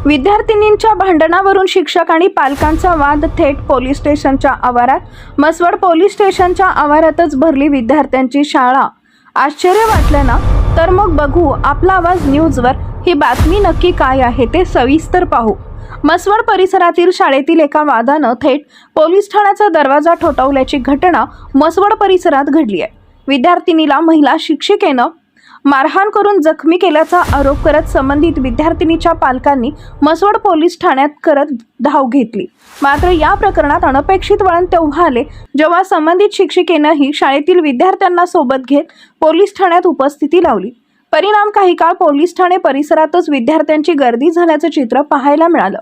विद्यार्थिनींच्या भांडणावरून शिक्षक आणि पालकांचा वाद थेट पोलीस स्टेशनच्या आवारात। म्हसवड पोलीस स्टेशनच्या आवारातच भरली विद्यार्थ्यांची शाळा। आश्चर्य वाटलं ना? तर मग बघू आपला आवाज न्यूजवर ही बातमी नक्की काय आहे ते सविस्तर पाहू। म्हसवड परिसरातील शाळेतील एका वादानं थेट पोलीस ठाण्याचा दरवाजा ठोठावल्याची घटना म्हसवड परिसरात घडली आहे। विद्यार्थिनीला महिला शिक्षिकेनं मारहाण करून जखमी केल्याचा आरोप करत संबंधित विद्यार्थिनीच्या पालकांनी म्हसवड पोलीस ठाण्यात करत धाव घेतली। मात्र या प्रकरणात अनपेक्षित वळण तेव्हा आले जेव्हा संबंधित शिक्षिकेनंही शाळेतील विद्यार्थ्यांना सोबत घेत पोलीस ठाण्यात उपस्थिती लावली। परिणाम काही काळ पोलीस ठाणे परिसरातच विद्यार्थ्यांची गर्दी झाल्याचं चित्र पाहायला मिळालं।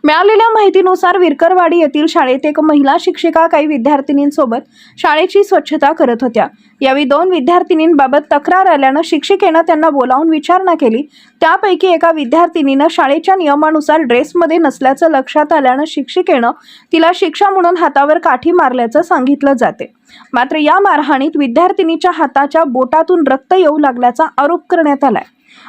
मिळालेल्या माहितीनुसार विरकरवाडी येथील शाळेत एक महिला शिक्षिका काही विद्यार्थिनींसोबत शाळेची स्वच्छता करत होत्या। यावेळी दोन विद्यार्थिनींबाबत तक्रार आल्यानं शिक्षिकेनं त्यांना बोलावून विचारणा केली। त्यापैकी एका विद्यार्थिनीनं शाळेच्या नियमानुसार ड्रेसमध्ये नसल्याचं लक्षात आल्यानं शिक्षिकेनं तिला शिक्षा म्हणून हातावर काठी मारल्याचं सांगितलं जाते। मात्र या मारहाणीत विद्यार्थिनीच्या हाताच्या बोटातून रक्त येऊ लागल्याचा आरोप करण्यात आलाय।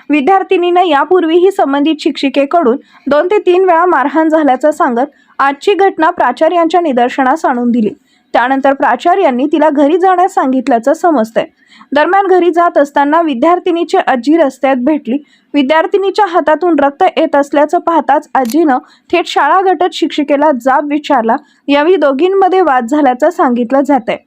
विद्यार्थिनीने यापूर्वीही संबंधित शिक्षिकेकडून 2 ते 3 वेळा मारहाण झाल्याचं सांगत आजची घटना प्राचार्यांच्या निदर्शनास आणून दिली। त्यानंतर प्राचार्यांनी तिला घरी जाण्यास सांगितल्याचं समजतंय। दरम्यान घरी जात असताना विद्यार्थिनीची आजी रस्त्यात भेटली। विद्यार्थिनीच्या हातातून रक्त येत असल्याचं पाहताच आजीनं थेट शाळा गटत शिक्षिकेला जाब विचारला। यावेळी दोघींमध्ये वाद झाल्याचं सांगितलं जातंय।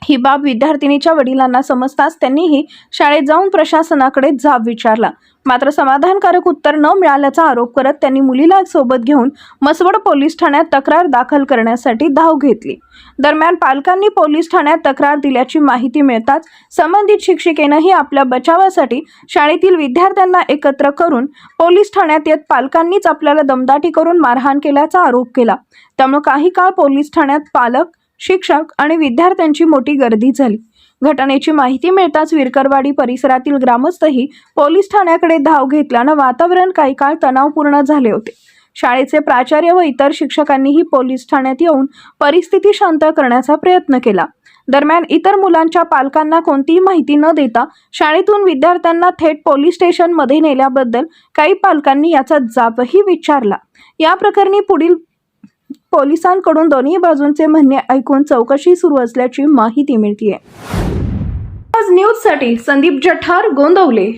ही बाब विद्यार्थिनीच्या वडिलांना समजताच त्यांनीही शाळेत जाऊन प्रशासनाकडे जाब विचारला। मात्र समाधानकारक उत्तर न मिळाल्याचा आरोप करत त्यांनी मुलीला सोबत घेऊन म्हसवड पोलीस ठाण्यात तक्रार दाखल करण्यासाठी धाव घेतली। दरम्यान पालकांनी पोलीस ठाण्यात तक्रार दिल्याची माहिती मिळताच संबंधित शिक्षिकेनंही आपल्या बचावासाठी शाळेतील विद्यार्थ्यांना एकत्र करून पोलीस ठाण्यात येत पालकांनीच आपल्याला दमदाटी करून मारहाण केल्याचा आरोप केला। त्यामुळे काही काळ पोलीस ठाण्यात पालक, शिक्षक आणि विद्यार्थ्यांची मोठी गर्दी झाली। घटनेची माहिती मिळताच विरकरवाडी परिसरातील ग्रामस्थही पोलीस ठाण्याकडे धाव घेतल्यानं वातावरण काही काळ तणावपूर्ण झाले होते। शाळेचे प्राचार्य व इतर शिक्षकांनीही पोलीस ठाण्यात येऊन परिस्थिती शांत करण्याचा प्रयत्न केला। दरम्यान इतर मुलांच्या पालकांना कोणतीही माहिती न देता शाळेतून विद्यार्थ्यांना थेट पोलीस स्टेशनमध्ये नेल्याबद्दल काही पालकांनी याचा जाबही विचारला। या प्रकरणी पुढील पोलिसांकडून दोन्ही बाजूंचे म्हणणे ऐकून चौकशी सुरू असल्याची माहिती मिळतेय। आज न्यूजसाठी संदीप जठार, गोंदवले।